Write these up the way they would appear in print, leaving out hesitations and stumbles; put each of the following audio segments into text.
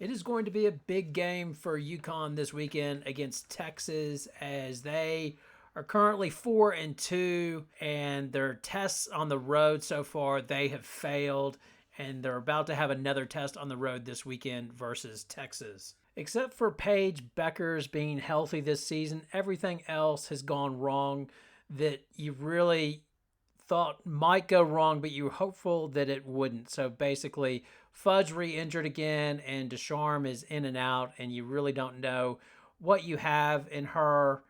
It is going to be a big game for UConn this weekend against Texas, as they are currently 4-2, and their tests on the road so far they have failed, and they're about to have another test on the road this weekend versus Texas. Except for Paige Bueckers being healthy this season, everything else has gone wrong that you really thought might go wrong, but you were hopeful that it wouldn't. So basically, Fudd's re-injured again, and Ducharme is in and out, and you really don't know what you have in her.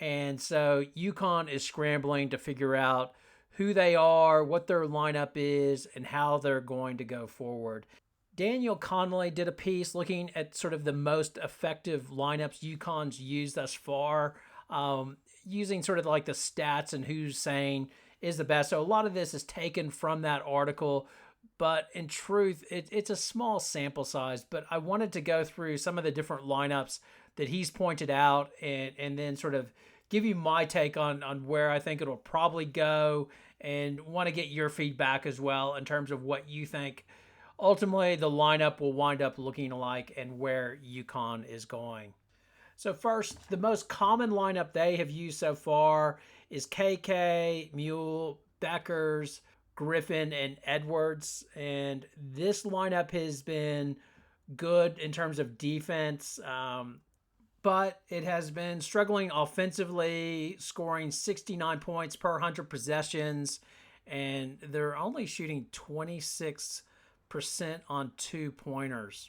And so UConn is scrambling to figure out who they are, what their lineup is, and how they're going to go forward. Daniel Connolly did a piece looking at sort of the most effective lineups UConn's used thus far, using sort of like the stats and who's saying is the best. So a lot of this is taken from that article, but in truth, it's a small sample size. But I wanted to go through some of the different lineups that he's pointed out, and then sort of give you my take on where I think it'll probably go, and want to get your feedback as well in terms of what you think ultimately the lineup will wind up looking like and where UConn is going. So first, the most common lineup they have used so far is KK, Mühl, Bueckers, Griffin, and Edwards. And this lineup has been good in terms of defense, but it has been struggling offensively, scoring 69 points per 100 possessions, and they're only shooting 26% on two-pointers.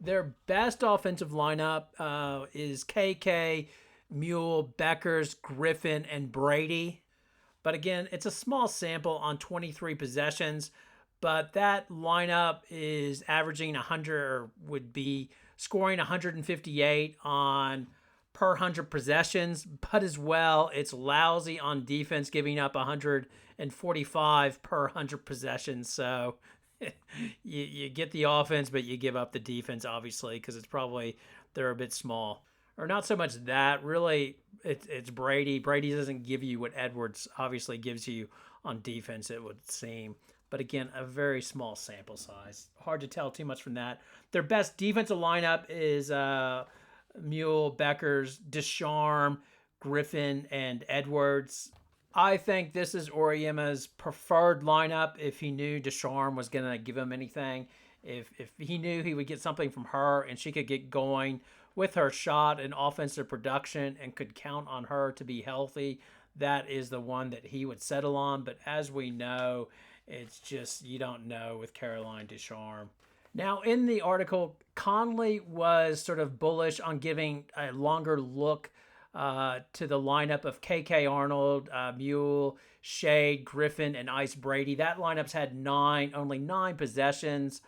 Their best offensive lineup is KK, Mühl, Bueckers, Griffin, and Brady. But again, it's a small sample on 23 possessions, but that lineup is averaging 100, or would be scoring 158 on per 100 possessions, but as well, it's lousy on defense, giving up 145 per 100 possessions. So you get the offense, but you give up the defense, obviously, because it's probably they're a bit small. Or not so much that, really, it's Brady. Brady doesn't give you what Edwards obviously gives you on defense, it would seem. But again, a very small sample size. Hard to tell too much from that. Their best defensive lineup is Mühl, Bueckers, Ducharme, Griffin, and Edwards. I think this is Auriemma's preferred lineup if he knew Ducharme was going to give him anything. If he knew he would get something from her and she could get going with her shot and offensive production and could count on her to be healthy, that is the one that he would settle on. But as we know, it's just you don't know with Caroline Ducharme. Now, in the article, Conley was sort of bullish on giving a longer look to the lineup of KK Arnold, Mühl, Shade, Griffin, and Ice Brady. That lineup's had only nine possessions,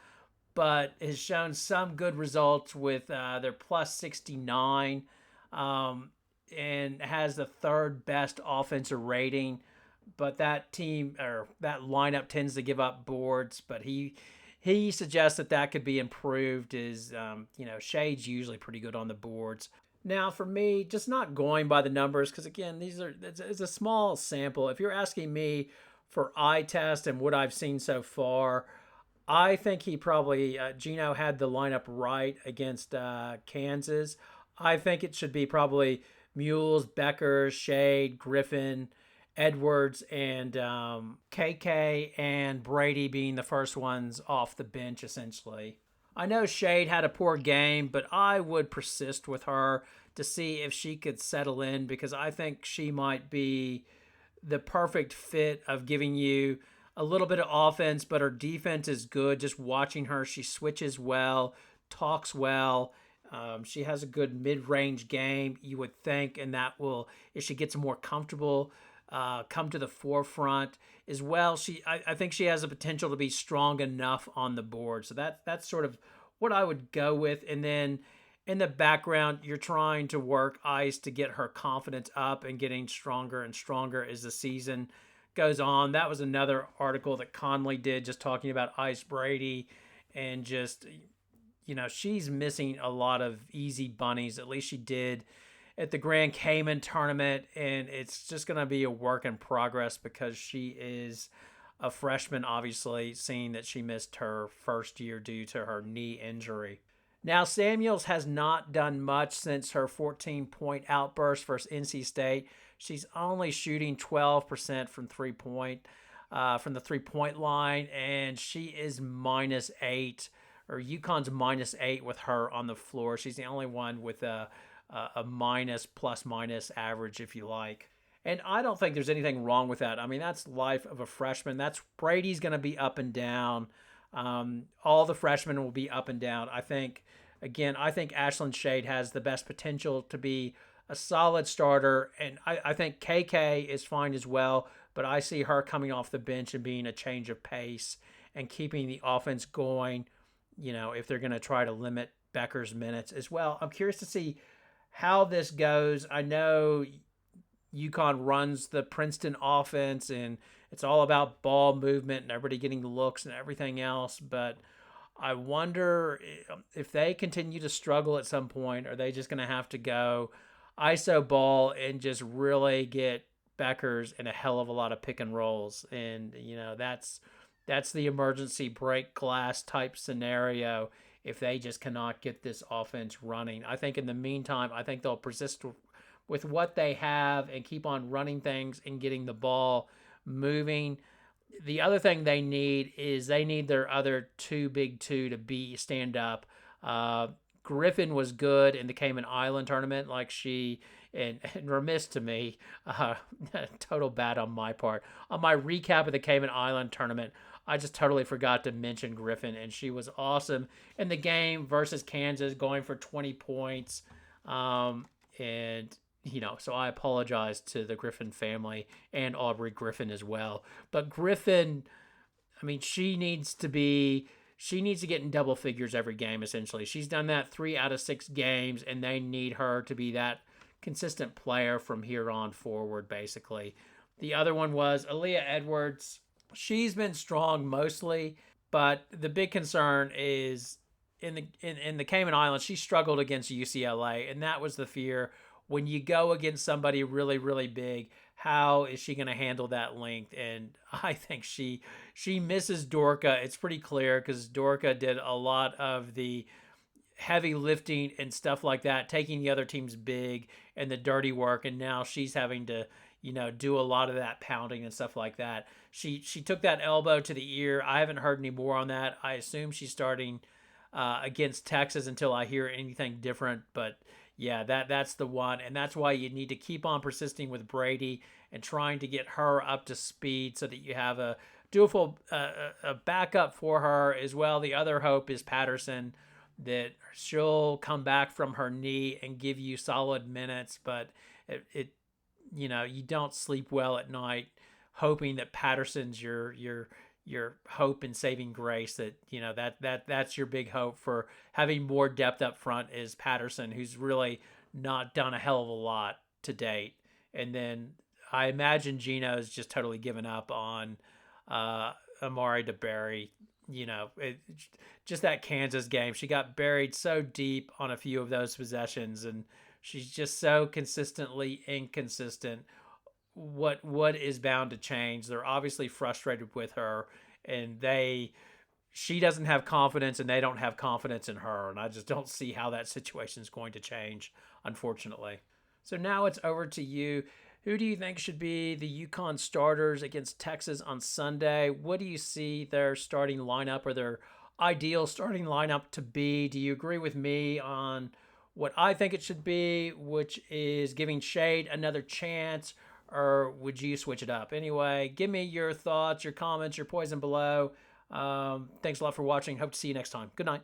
but has shown some good results with their plus 69, and has the third best offensive rating. But that team, or that lineup, tends to give up boards. But he suggests that could be improved. Shade's usually pretty good on the boards. Now, for me, just not going by the numbers, because again, it's a small sample. If you're asking me for eye test and what I've seen so far, I think he probably Geno had the lineup right against Kansas. I think it should be probably Mules, Bueckers, Shade, Griffin, Edwards, and KK and Brady being the first ones off the bench, essentially. I know Shade had a poor game, but I would persist with her to see if she could settle in, because I think she might be the perfect fit of giving you a little bit of offense, but her defense is good. Just watching her, she switches well, talks well. She has a good mid-range game, you would think, and that will, if she gets more comfortable, come to the forefront as well. I think she has the potential to be strong enough on the board. So that's sort of what I would go with. And then in the background, you're trying to work Ice to get her confidence up and getting stronger and stronger as the season goes on. That was another article that Conley did, just talking about Ice Brady, and just, she's missing a lot of easy bunnies. At least she did at the Grand Cayman tournament, and it's just going to be a work in progress because she is a freshman, obviously, seeing that she missed her first year due to her knee injury. Now, Samuels has not done much since her 14-point outburst versus NC State. She's only shooting 12% from from the 3-point line, and she is -8, or UConn's -8 with her on the floor. She's the only one with a minus plus minus average, if you like. And I don't think there's anything wrong with that. I mean, that's life of a freshman. That's Brady's going to be up and down. All the freshmen will be up and down. I think Ashlynn Shade has the best potential to be a solid starter. And I think KK is fine as well. But I see her coming off the bench and being a change of pace and keeping the offense going, if they're going to try to limit Bueckers' minutes as well. I'm curious to see how this goes. I know UConn runs the Princeton offense, and it's all about ball movement and everybody getting the looks and everything else. But I wonder if they continue to struggle at some point, are they just going to have to go ISO ball and just really get Bueckers in a hell of a lot of pick and rolls? And, that's the emergency break glass type scenario if they just cannot get this offense running. I think in the meantime, I think they'll persist with what they have and keep on running things and getting the ball moving. The other thing they need is their other big two to stand up. Griffin was good in the Cayman Island tournament, like and remiss to me, total bad on my part. On my recap of the Cayman Island tournament, I just totally forgot to mention Griffin, and she was awesome in the game versus Kansas, going for 20 points. So I apologize to the Griffin family and Aubrey Griffin as well. But Griffin, I mean, she needs to get in double figures every game, essentially. She's done that 3 out of 6 games, and they need her to be that consistent player from here on forward, basically. The other one was Aaliyah Edwards. She's been strong mostly, but the big concern is in the Cayman Islands, she struggled against UCLA, and that was the fear. When you go against somebody really, really big, how is she going to handle that length? And I think she misses Dorka. It's pretty clear because Dorka did a lot of the heavy lifting and stuff like that, taking the other team's big and the dirty work, and now she's having to do a lot of that pounding and stuff like that. She took that elbow to the ear. I haven't heard any more on that. I assume she's starting against Texas until I hear anything different. But yeah, that's the one, and that's why you need to keep on persisting with Brady and trying to get her up to speed so that you have a dual a backup for her as well. The other hope is Patterson, that she'll come back from her knee and give you solid minutes, but you don't sleep well at night hoping that Patterson's your hope and saving grace, that's your big hope for having more depth up front is Patterson, who's really not done a hell of a lot to date. And then I imagine Geno's just totally given up on Amari DeBerry. Just that Kansas game, she got buried so deep on a few of those possessions, and she's just so consistently inconsistent. What is bound to change? They're obviously frustrated with her, and she doesn't have confidence, and they don't have confidence in her, and I just don't see how that situation is going to change, unfortunately. So now it's over to you. Who do you think should be the UConn starters against Texas on Sunday? What do you see their starting lineup or their ideal starting lineup to be? Do you agree with me on what I think it should be, which is giving Shade another chance, or would you switch it up? Anyway, give me your thoughts, your comments, your poison below. Thanks a lot for watching. Hope to see you next time. Good night.